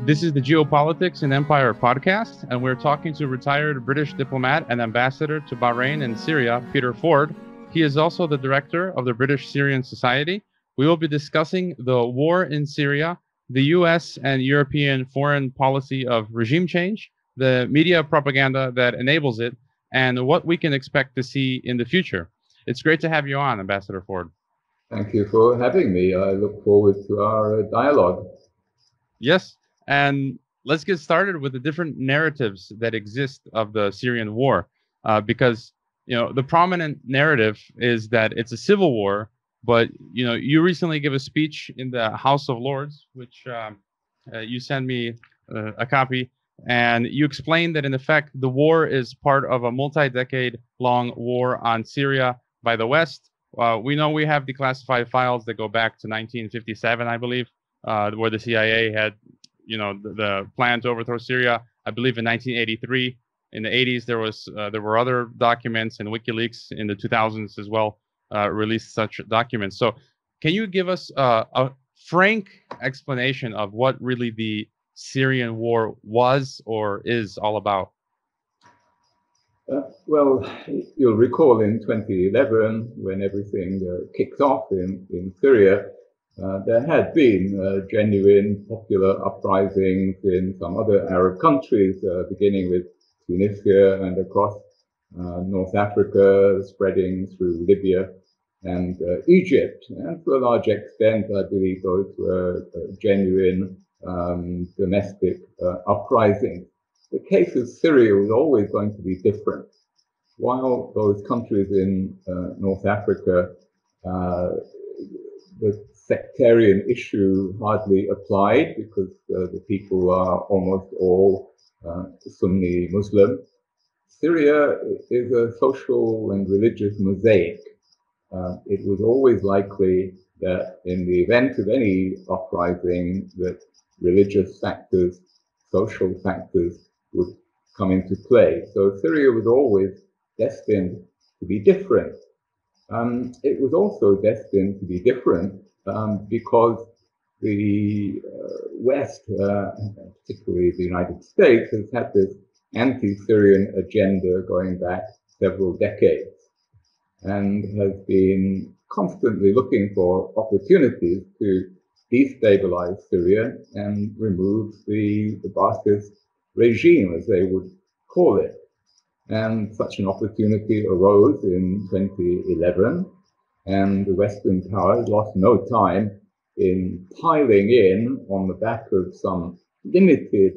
This is the Geopolitics and Empire podcast, and we're talking to retired British diplomat and ambassador to Bahrain and Syria, Peter Ford. He is also the director of the British Syrian Society. We will be discussing the war in Syria, the US and European foreign policy of regime change, the media propaganda that enables it, and what we can expect to see in the future. It's great to have you on, Ambassador Ford. Thank you for having me. I look forward to our dialogue. Yes, and let's get started with the different narratives that exist of the Syrian war, because the prominent narrative is that it's a civil war. But you recently gave a speech in the House of Lords, which you sent me a copy, and you explained that in effect the war is part of a multi-decade-long war on Syria by the West. We know we have declassified files that go back to 1957, I believe, where the CIA had the plan to overthrow Syria. I believe in 1983. In the 80s, there were other documents, and WikiLeaks in the 2000s as well released such documents. So can you give us a frank explanation of what really the Syrian war was or is all about? Well, you'll recall in 2011, when everything kicked off in Syria, there had been genuine popular uprisings in some other Arab countries, beginning with Tunisia and across North Africa, spreading through Libya and Egypt. And to a large extent, I believe those were genuine domestic uprisings. The case of Syria was always going to be different. While those countries in North Africa, the sectarian issue hardly applied because the people are almost all Sunni Muslim. Syria is a social and religious mosaic. It was always likely that in the event of any uprising, that religious factors, social factors would come into play. So Syria was always destined to be different. It was also destined to be different because the West, particularly the United States, has had this anti-Syrian agenda going back several decades and has been constantly looking for opportunities to destabilize Syria and remove the Ba'athist regime, as they would call it. And such an opportunity arose in 2011, and the Western powers lost no time in piling in on the back of some limited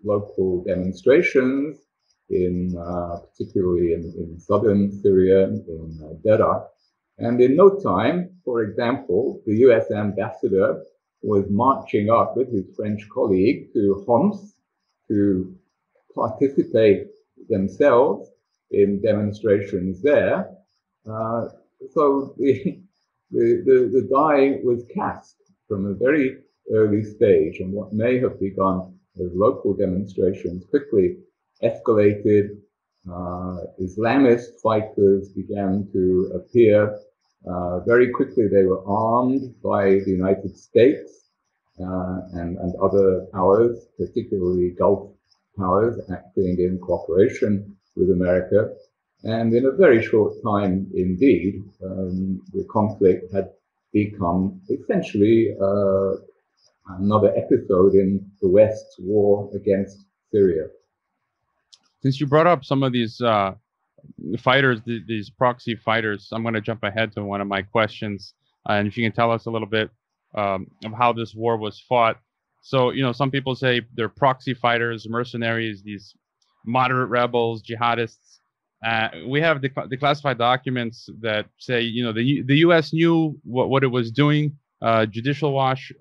local demonstrations, particularly in southern Syria, in Deraa. And in no time, for example, the US ambassador was marching up with his French colleague to Homs to participate themselves in demonstrations there. So the die was cast from a very early stage, and what may have begun as local demonstrations quickly escalated. Islamist fighters began to appear. Very quickly they were armed by the United States and other powers, particularly Gulf powers, acting in cooperation with America. And in a very short time, indeed, the conflict had become essentially another episode in the West's war against Syria. Since you brought up some of these fighters, these proxy fighters, I'm going to jump ahead to one of my questions. And if you can tell us a little bit of how this war was fought. So, some people say they're proxy fighters, mercenaries, these moderate rebels, jihadists. We have declassified documents that say, the U.S. knew what it was doing. Judicial Watch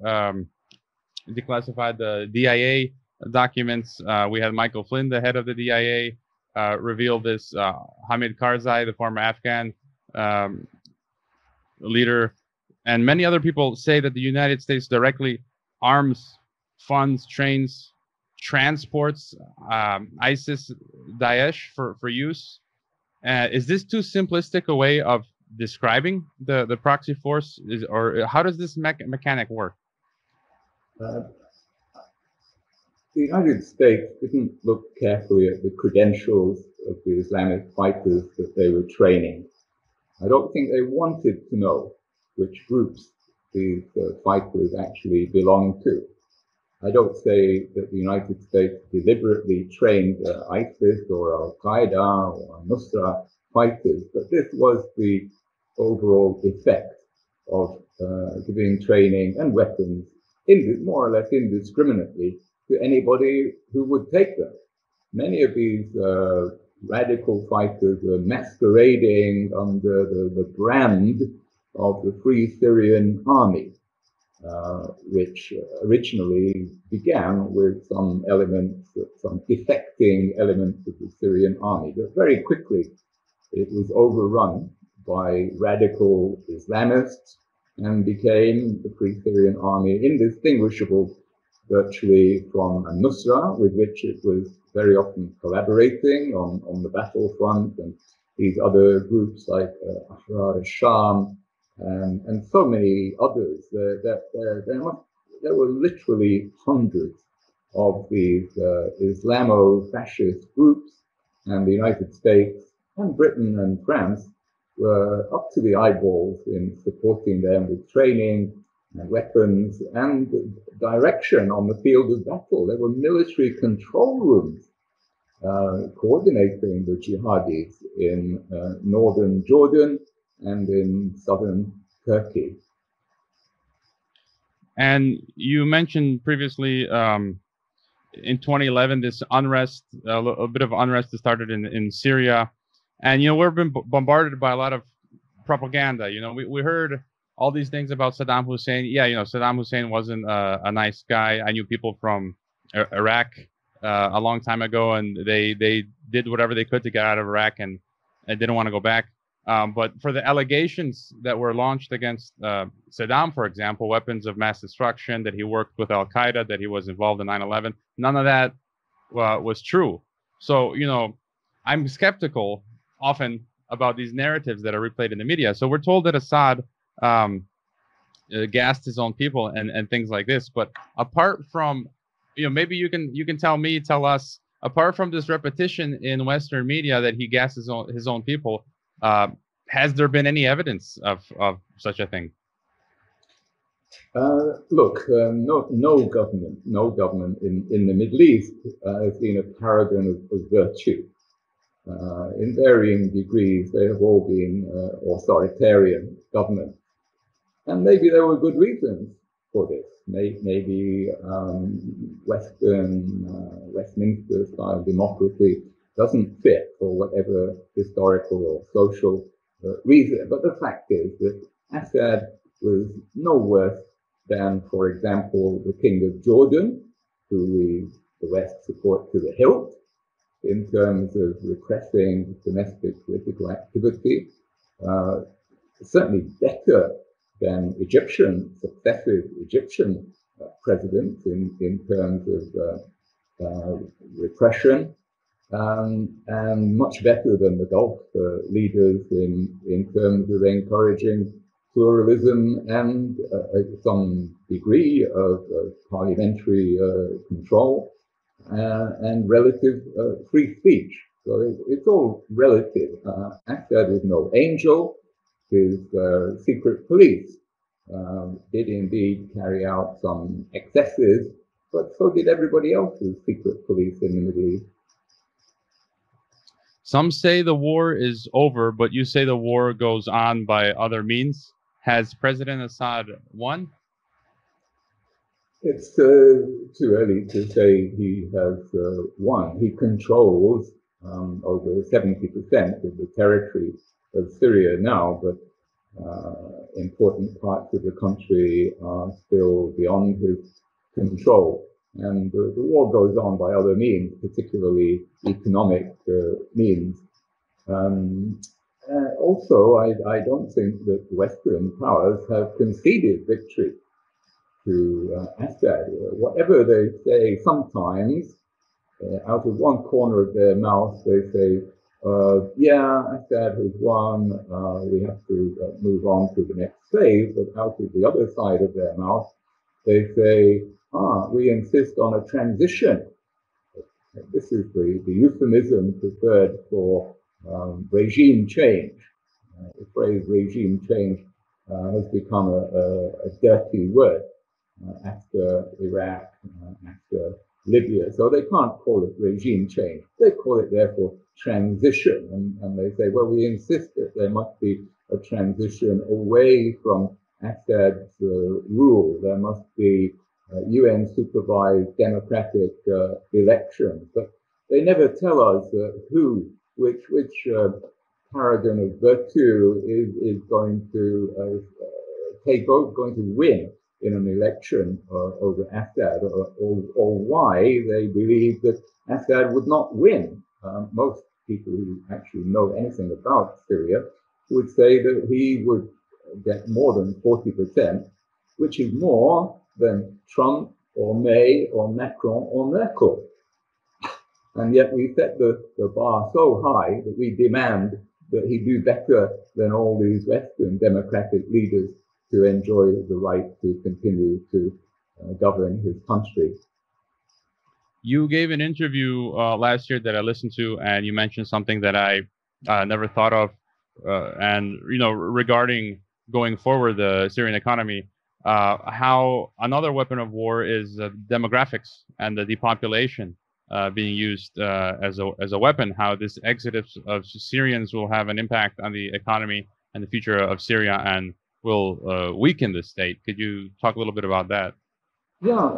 declassified the DIA documents. We had Michael Flynn, the head of the DIA, revealed this. Hamid Karzai, the former Afghan leader, and many other people say that the United States directly arms, funds, trains, transports ISIS, Daesh for use. Is this too simplistic a way of describing the proxy force, or how does this mechanic work? the United States didn't look carefully at the credentials of the Islamic fighters that they were training. I don't think they wanted to know which groups these fighters actually belonged to. I don't say that the United States deliberately trained ISIS or al-Qaeda or Nusra fighters, but this was the overall effect of giving training and weapons more or less indiscriminately to anybody who would take them. Many of these radical fighters were masquerading under the brand of the Free Syrian Army, which originally began with some elements, some defecting elements of the Syrian army. But very quickly, it was overrun by radical Islamists and became the Free Syrian Army, indistinguishable virtually from Nusra, with which it was very often collaborating on the battlefront, and these other groups like Ahrar al-Sham and so many others. There were literally hundreds of these Islamo-fascist groups, and the United States and Britain and France were up to the eyeballs in supporting them with training and weapons and direction on the field of battle. There were military control rooms coordinating the jihadis in northern Jordan and in southern Turkey. And you mentioned previously in 2011 this unrest, a bit of unrest that started in Syria, and we've been bombarded by a lot of propaganda. We heard all these things about Saddam Hussein. Yeah, Saddam Hussein wasn't a nice guy. I knew people from Iraq a long time ago, and they did whatever they could to get out of Iraq and didn't want to go back. But for the allegations that were launched against Saddam, for example, weapons of mass destruction, that he worked with al-Qaeda, that he was involved in 9/11, none of that was true. So, I'm skeptical often about these narratives that are replayed in the media. So we're told that Assad gassed his own people and things like this. But apart from, maybe you can tell us, apart from this repetition in Western media that he gassed his own people, has there been any evidence of such a thing? Look, no government in the Middle East has been a paragon of virtue. In varying degrees, they have all been authoritarian governments. And maybe there were good reasons for this. Maybe Westminster-style democracy doesn't fit for whatever historical or social reason. But the fact is that Assad was no worse than, for example, the King of Jordan, who the West support to the hilt in terms of repressing domestic political activity. Certainly better than successive Egyptian presidents in terms of repression, and much better than the Gulf leaders in terms of encouraging pluralism and some degree of parliamentary control and relative free speech. So it's all relative. Assad was no angel. His secret police did indeed carry out some excesses, but so did everybody else's secret police in the Middle East. Some say the war is over, but you say the war goes on by other means. Has President Assad won? It's too early to say he has won. He controls over 70% of the territory of Syria now, but important parts of the country are still beyond his control. And the war goes on by other means, particularly economic means. Also, I don't think that Western powers have conceded victory to Assad. Whatever they say, sometimes out of one corner of their mouth, they say, yeah, Assad has won, we have to move on to the next phase. But out of the other side of their mouth, they say, we insist on a transition. This is the euphemism preferred for regime change. The phrase regime change has become a dirty word after Iraq, after Libya. So they can't call it regime change. They call it, therefore, transition. And they say, well, we insist that there must be a transition away from Assad's rule. There must be UN-supervised democratic elections. But they never tell us which paragon of virtue is going to going to win in an election over Assad, or why they believe that Assad would not win. Most people who actually know anything about Syria would say that he would get more than 40%, which is more than Trump or May or Macron or Merkel. And yet we set the bar so high that we demand that he do better than all these Western democratic leaders to enjoy the right to continue to govern his country. You gave an interview last year that I listened to, and you mentioned something that I never thought of, and regarding going forward the Syrian economy, how another weapon of war is demographics and the depopulation being used as a weapon. How this exodus of Syrians will have an impact on the economy and the future of Syria and will weaken the state. Could you talk a little bit about that? Yeah,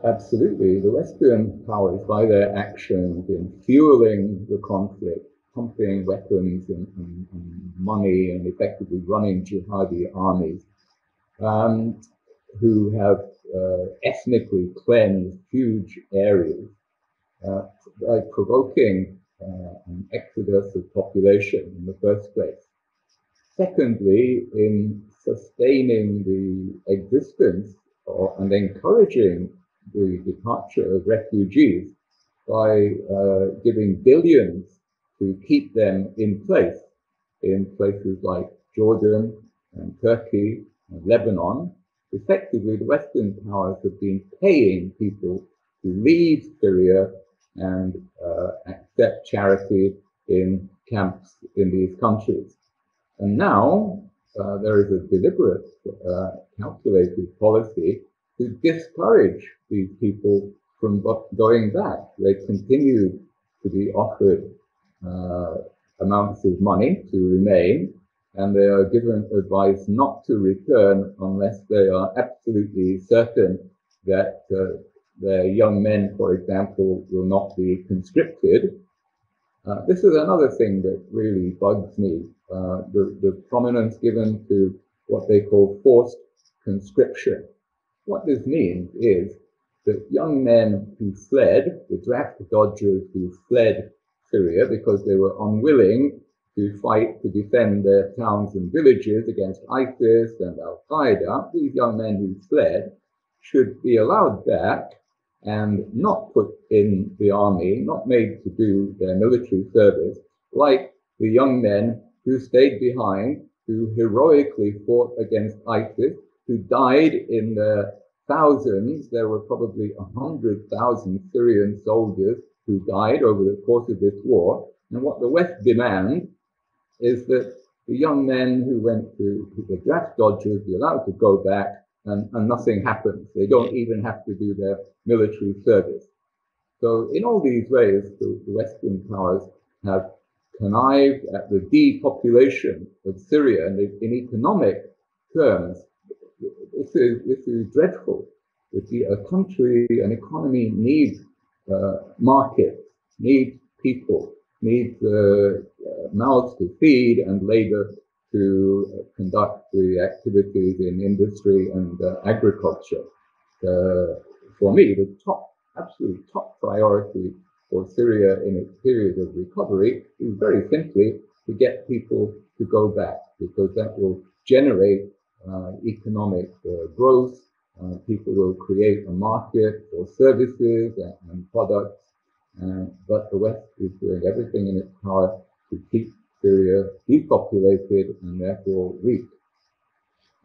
absolutely. The Western powers, by their actions in fueling the conflict, pumping weapons and money, and effectively running jihadi armies, who have ethnically cleansed huge areas, by provoking an exodus of population in the first place. Secondly, in sustaining the existence and encouraging the departure of refugees by giving billions to keep them in places like Jordan and Turkey and Lebanon. Effectively, the Western powers have been paying people to leave Syria and accept charity in camps in these countries. And now there is a deliberate, calculated policy to discourage these people from going back. They continue to be offered amounts of money to remain, and they are given advice not to return unless they are absolutely certain that their young men, for example, will not be conscripted. This is another thing that really bugs me, the prominence given to what they call forced conscription. What this means is that young men who fled, the draft dodgers who fled Syria because they were unwilling to fight to defend their towns and villages against ISIS and al-Qaeda, these young men who fled should be allowed back and not put in the army, not made to do their military service, like the young men who stayed behind, who heroically fought against ISIS, who died in the thousands. There were probably 100,000 Syrian soldiers who died over the course of this war. And what the West demands is that the young men who went to the draft dodgers be allowed to go back and nothing happens. They don't even have to do their military service. So in all these ways, the Western powers have connived at the depopulation of Syria, and in economic terms, this is dreadful. A country, an economy needs markets, needs people, needs mouths to feed and labor to conduct the activities in industry and agriculture. For me, the absolute top priority for Syria in its period of recovery is very simply to get people to go back, because that will generate economic growth. People will create a market for services and products. But the West is doing everything in its power to keep Syria depopulated and therefore weak.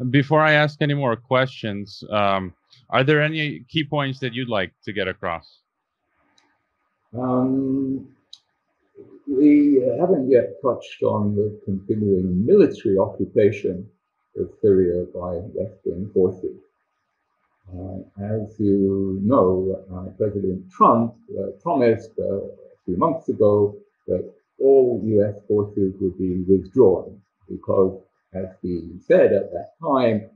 Before I ask any more questions, Are there any key points that you'd like to get across? We haven't yet touched on the continuing military occupation of Syria by Western forces. As you know, President Trump promised a few months ago that all US forces would be withdrawn because, as he said at that time,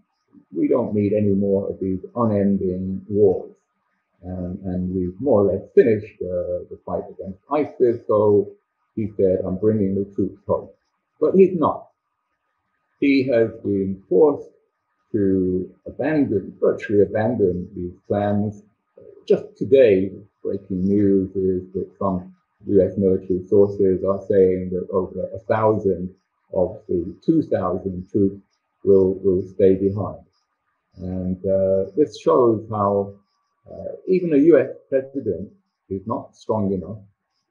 we don't need any more of these unending wars. And we've more or less finished the fight against ISIS, so he said, I'm bringing the troops home. But he's not. He has been forced to virtually abandon these plans. Just today, breaking news is that some US military sources are saying that over 1,000 of the 2,000 troops will stay behind. And this shows how even a US president is not strong enough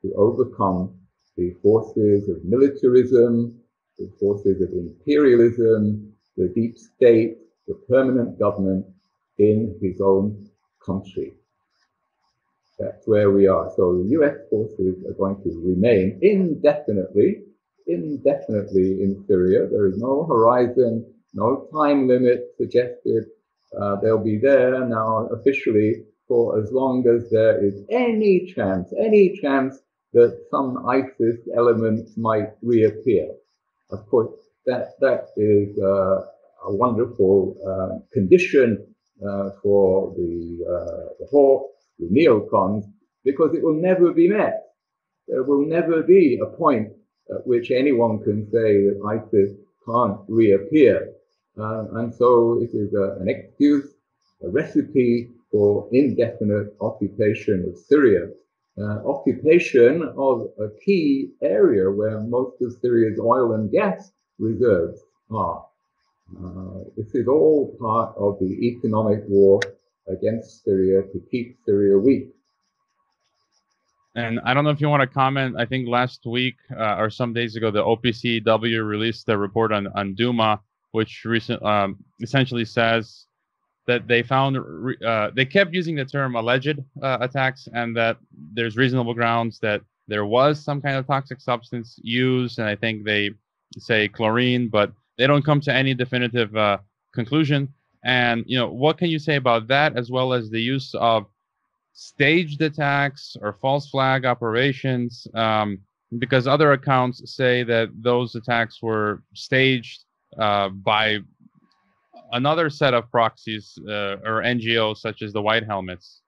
to overcome the forces of militarism, the forces of imperialism, the deep state, the permanent government in his own country. That's where we are. So the US forces are going to remain indefinitely in Syria. There is no horizon, no time limit suggested. They'll be there now officially for as long as there is any chance that some ISIS elements might reappear. Of course, that is a wonderful condition for the Hawks, the neocons, because it will never be met. There will never be a point at which anyone can say that ISIS can't reappear. And so it is an excuse, a recipe for indefinite occupation of Syria, occupation of a key area where most of Syria's oil and gas reserves are. This is all part of the economic war against Syria to keep Syria weak. And I don't know if you want to comment. I think last week or some days ago, the OPCW released a report on Duma, which essentially says that they found they kept using the term alleged attacks, and that there's reasonable grounds that there was some kind of toxic substance used, and I think they say chlorine, but they don't come to any definitive conclusion. And what can you say about that, as well as the use of staged attacks or false flag operations? Because other accounts say that those attacks were staged by another set of proxies or NGOs, such as the White Helmets.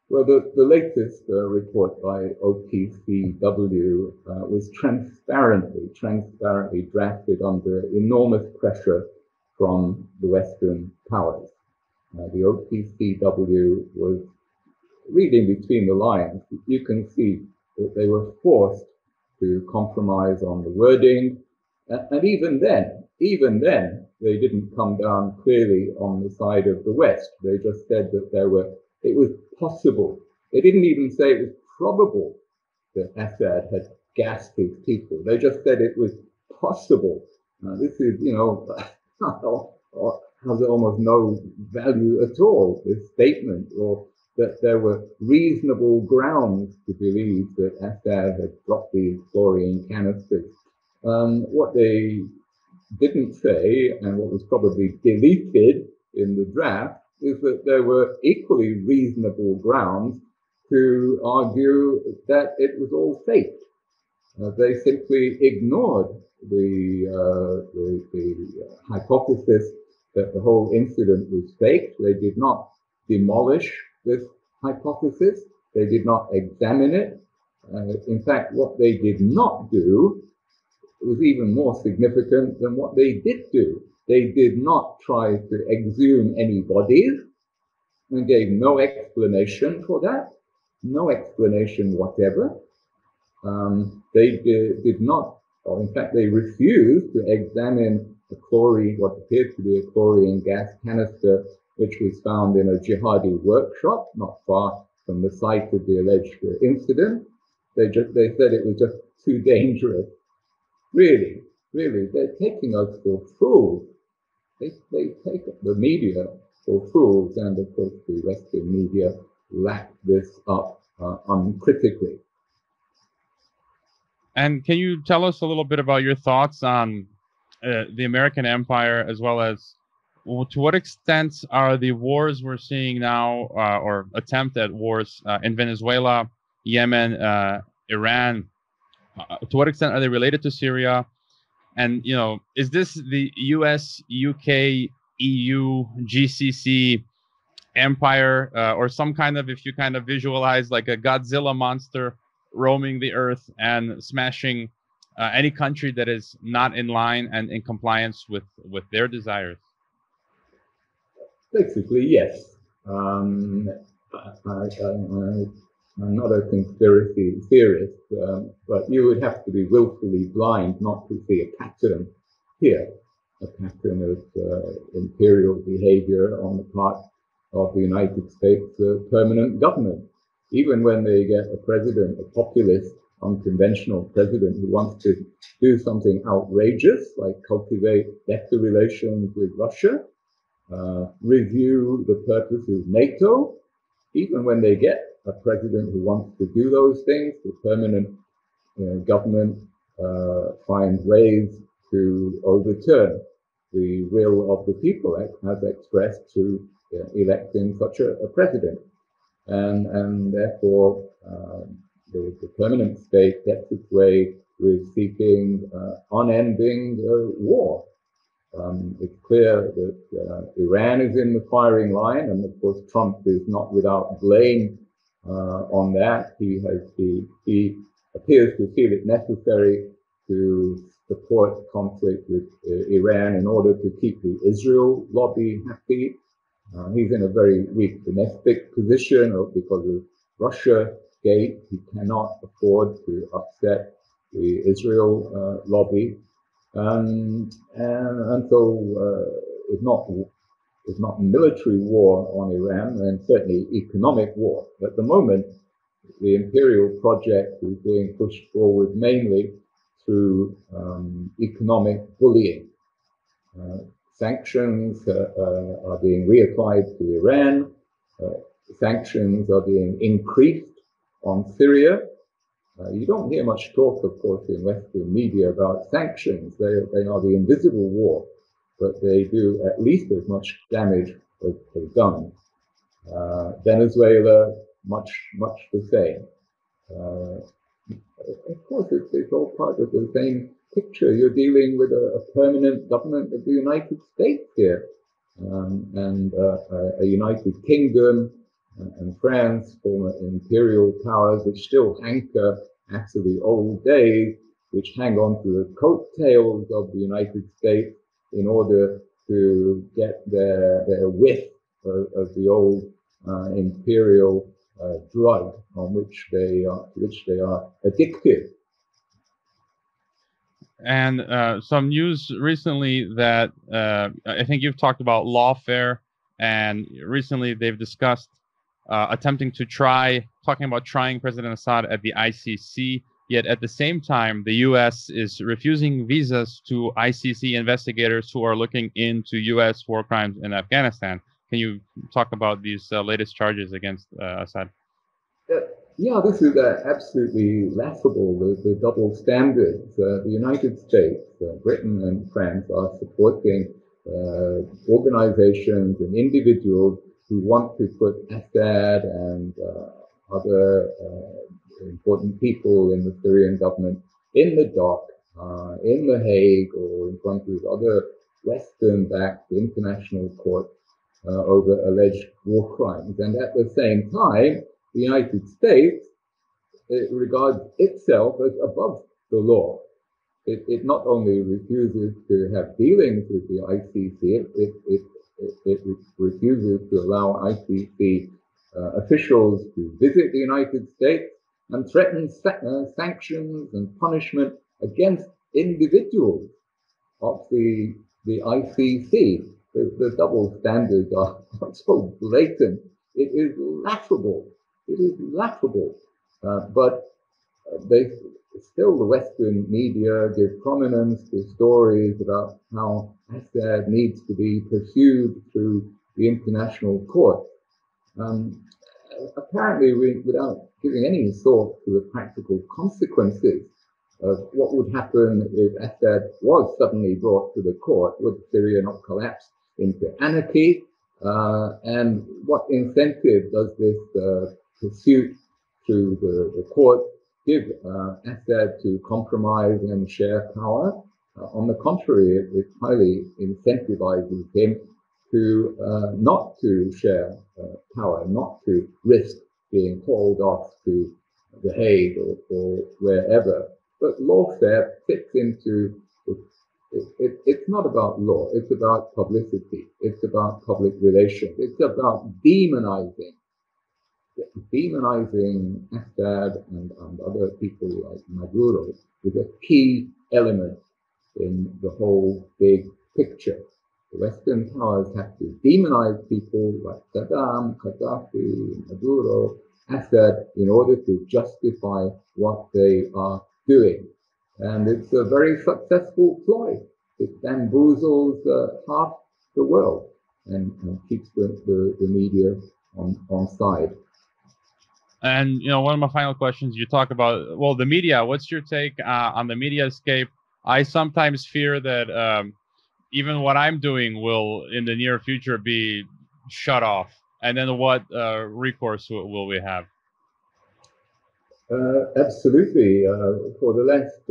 Well, the latest report by OPCW was transparently drafted under enormous pressure from the Western powers. The OPCW was reading between the lines. You can see that they were forced to compromise on the wording, and even then, they didn't come down clearly on the side of the West. They just said that it was possible. They didn't even say it was probable that Assad had gassed his people. They just said it was possible. This is, has almost no value at all, this statement, or that there were reasonable grounds to believe that Assad had dropped these chlorine canisters. What they didn't say, and what was probably deleted in the draft, is that there were equally reasonable grounds to argue that it was all fake. They simply ignored the hypothesis that the whole incident was fake. They did not demolish this hypothesis. They did not examine it. In fact, what they did not do was even more significant than what they did do. They did not try to exhume any bodies and gave no explanation for that, no explanation whatever. They did not, or in fact, they refused to examine what appeared to be a chlorine gas canister, which was found in a jihadi workshop not far from the site of the alleged incident. They said it was just too dangerous. Really, they're taking us for fools. They take the media for fools, and of course the Western media lapped this up uncritically. And can you tell us a little bit about your thoughts on the American empire, as well as to what extent are the wars we're seeing now, or attempt at wars in Venezuela, Yemen, Iran, to what extent are they related to Syria? And, is this the US, UK, EU, GCC empire, or some kind of, if you kind of visualize like a Godzilla monster roaming the earth and smashing any country that is not in line and in compliance with their desires? Basically, yes. I'm not a conspiracy theorist, but you would have to be willfully blind not to see a pattern here, a pattern of imperial behavior on the part of the United States permanent government. Even when they get a president, a populist, unconventional president who wants to do something outrageous, like cultivate better relations with Russia, review the purpose of NATO, even when they get a president who wants to do those things, the permanent government finds ways to overturn the will of the people as expressed through electing such a president. And therefore, the permanent state gets its way with seeking unending war. It's clear that Iran is in the firing line, and of course Trump is not without blame on that. He appears to feel it necessary to support conflict with Iran in order to keep the Israel lobby happy. He's in a very weak domestic position because of Russia Gate. He cannot afford to upset the Israel lobby. And so it's not military war on Iran, and certainly economic war. At the moment, the Imperial project is being pushed forward mainly through economic bullying. Sanctions are being reapplied to Iran. Sanctions are being increased on Syria. You don't hear much talk, of course, in Western media about sanctions. They are the invisible war, but they do at least as much damage as guns. Venezuela, much the same. Of course, it's all part of the same picture. You're dealing with a permanent government of the United States here, and a United Kingdom and France, former imperial powers, which still hanker after the old days, which hang on to the coattails of the United States in order to get their whiff of the old imperial drug on which they are addicted. And some news recently that I think you've talked about lawfare, and recently they've discussed attempting to talking about trying President Assad at the ICC, yet at the same time, the U.S. is refusing visas to ICC investigators who are looking into U.S. war crimes in Afghanistan. Can you talk about these latest charges against Assad? Yeah, this is absolutely laughable, the double standards. The United States, Britain and France are supporting organizations and individuals who want to put Assad and other important people in the Syrian government in the dock, in The Hague, or in front of other Western-backed international courts over alleged war crimes. And at the same time, the United States regards itself as above the law. It not only refuses to have dealings with the ICC, it refuses to allow ICC officials to visit the United States and threatens sanctions and punishment against individuals of the ICC. The double standards are so blatant. It is laughable. It is laughable. But the Western media give prominence to stories about how Assad needs to be pursued through the international court. Apparently, without giving any thought to the practical consequences of what would happen if Assad was suddenly brought to the court. Would Syria not collapse into anarchy? And what incentive does this pursuit through the court give Assad to compromise and share power? On the contrary, it highly incentivizes him to not to share power, not to risk being hauled off to The Hague or wherever. But lawfare fits into it's not about law, it's about publicity, it's about public relations, it's about demonizing Assad and other people like Maduro is a key element in the whole big picture. The Western powers have to demonize people like Saddam, Gaddafi, Maduro, Assad in order to justify what they are doing. And it's a very successful ploy. It bamboozles half the world and keeps the media on side. And one of my final questions, you talk about, well, the media. What's your take on the media escape? I sometimes fear that even what I'm doing will, in the near future, be shut off. And then what recourse will we have? Absolutely. For the last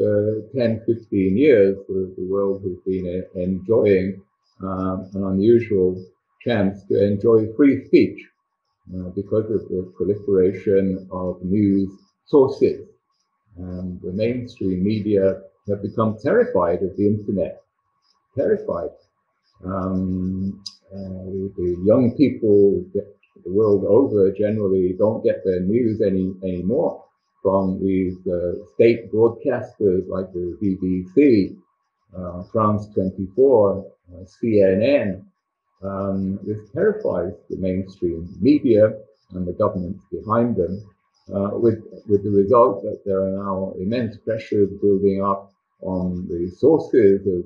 10, 15 years, the world has been enjoying an unusual chance to enjoy free speech because of the proliferation of news sources. And the mainstream media have become terrified of the internet, terrified. The young people the world over generally don't get their news anymore from these state broadcasters like the BBC, France 24, CNN. This terrifies the mainstream media and the governments behind them, with the result that there are now immense pressures building up on the sources of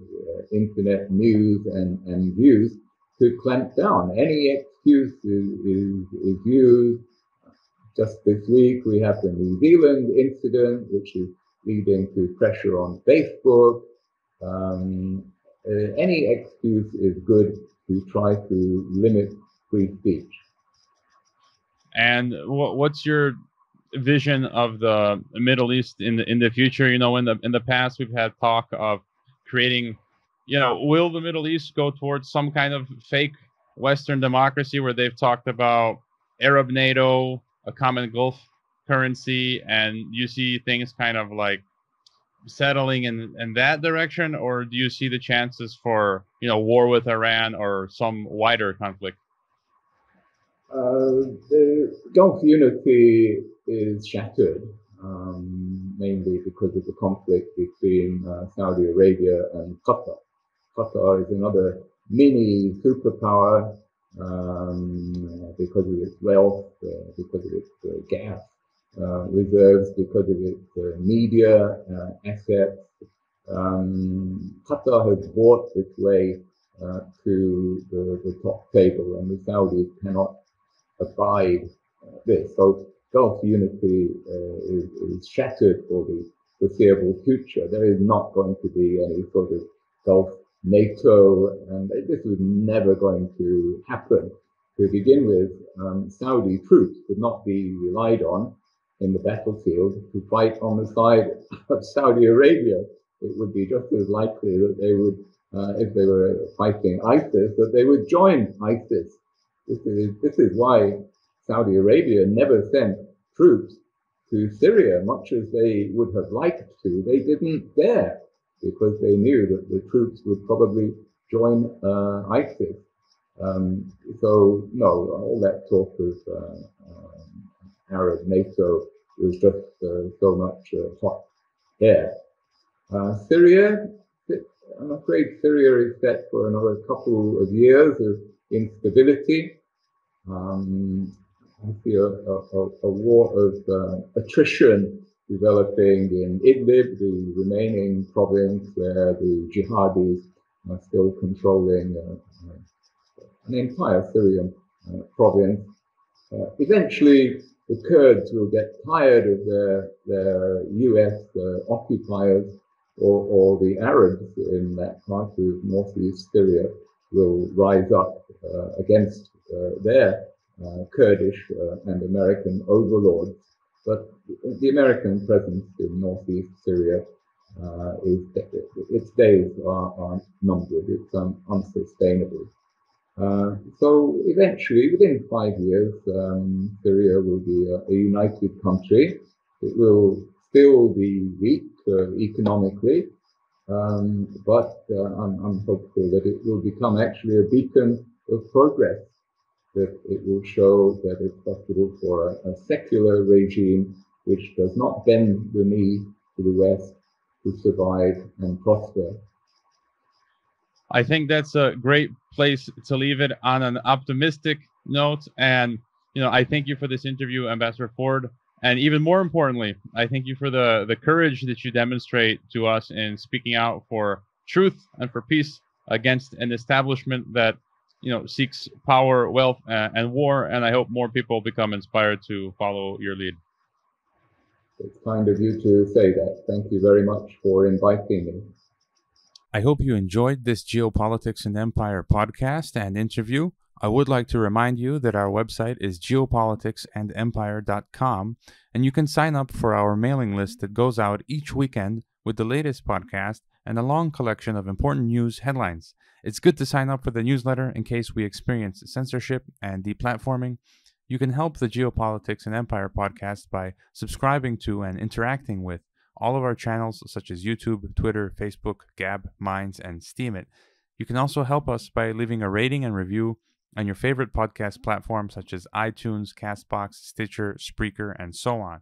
internet news and views to clamp down. Any excuse is used. Just this week, we have the New Zealand incident, which is leading to pressure on Facebook. Any excuse is good to try to limit free speech. And what's your vision of the Middle East in the future? In the past, we've had talk of creating, will the Middle East go towards some kind of fake Western democracy where they've talked about Arab NATO, a common Gulf currency, and you see things kind of like settling in that direction? Or do you see the chances for, war with Iran or some wider conflict? The Gulf unity is shattered, mainly because of the conflict between Saudi Arabia and Qatar. Qatar is another mini superpower because of its wealth, because of its gas reserves, because of its media assets. Qatar has bought its way to the top table, and the Saudis cannot abide this. So Gulf unity is shattered for the foreseeable future. There is not going to be any sort of Gulf NATO, and this was never going to happen. To begin with, Saudi troops would not be relied on in the battlefield to fight on the side of Saudi Arabia. It would be just as likely that they would, if they were fighting ISIS, that they would join ISIS. This is why Saudi Arabia never sent troops to Syria, much as they would have liked to. They didn't dare, because they knew that the troops would probably join ISIS. So no, all that talk of Arab NATO was just so much hot air. Syria, I'm afraid Syria is set for another couple of years of instability. I see a war of attrition developing in Idlib, the remaining province where the jihadis are still controlling an entire Syrian province. Eventually, the Kurds will get tired of their US occupiers, or the Arabs in that part of northeast Syria will rise up against their Kurdish and American overlords. But the American presence in northeast Syria its days are numbered. It's unsustainable. So eventually, within 5 years, Syria will be a united country. It will still be weak economically, but I'm hopeful that it will become actually a beacon of progress, that it will show that it's possible for a secular regime which does not bend the knee to the West to survive and prosper. I think that's a great place to leave it on an optimistic note. And, I thank you for this interview, Ambassador Ford. And even more importantly, I thank you for the courage that you demonstrate to us in speaking out for truth and for peace against an establishment that, seeks power, wealth, and war. And I hope more people become inspired to follow your lead. It's kind of you to say that. Thank you very much for inviting me. I hope you enjoyed this Geopolitics and Empire podcast and interview. I would like to remind you that our website is geopoliticsandempire.com, and you can sign up for our mailing list that goes out each weekend with the latest podcast and a long collection of important news headlines. It's good to sign up for the newsletter in case we experience censorship and deplatforming. You can help the Geopolitics and Empire podcast by subscribing to and interacting with all of our channels such as YouTube, Twitter, Facebook, Gab, Minds, and Steemit. You can also help us by leaving a rating and review on your favorite podcast platforms such as iTunes, Castbox, Stitcher, Spreaker, and so on.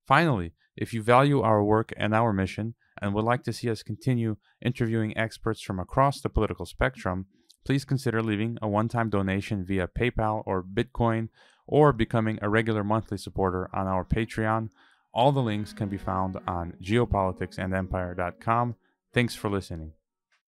Finally, if you value our work and our mission and would like to see us continue interviewing experts from across the political spectrum, please consider leaving a one-time donation via PayPal or Bitcoin, or becoming a regular monthly supporter on our Patreon. All the links can be found on geopoliticsandempire.com. Thanks for listening.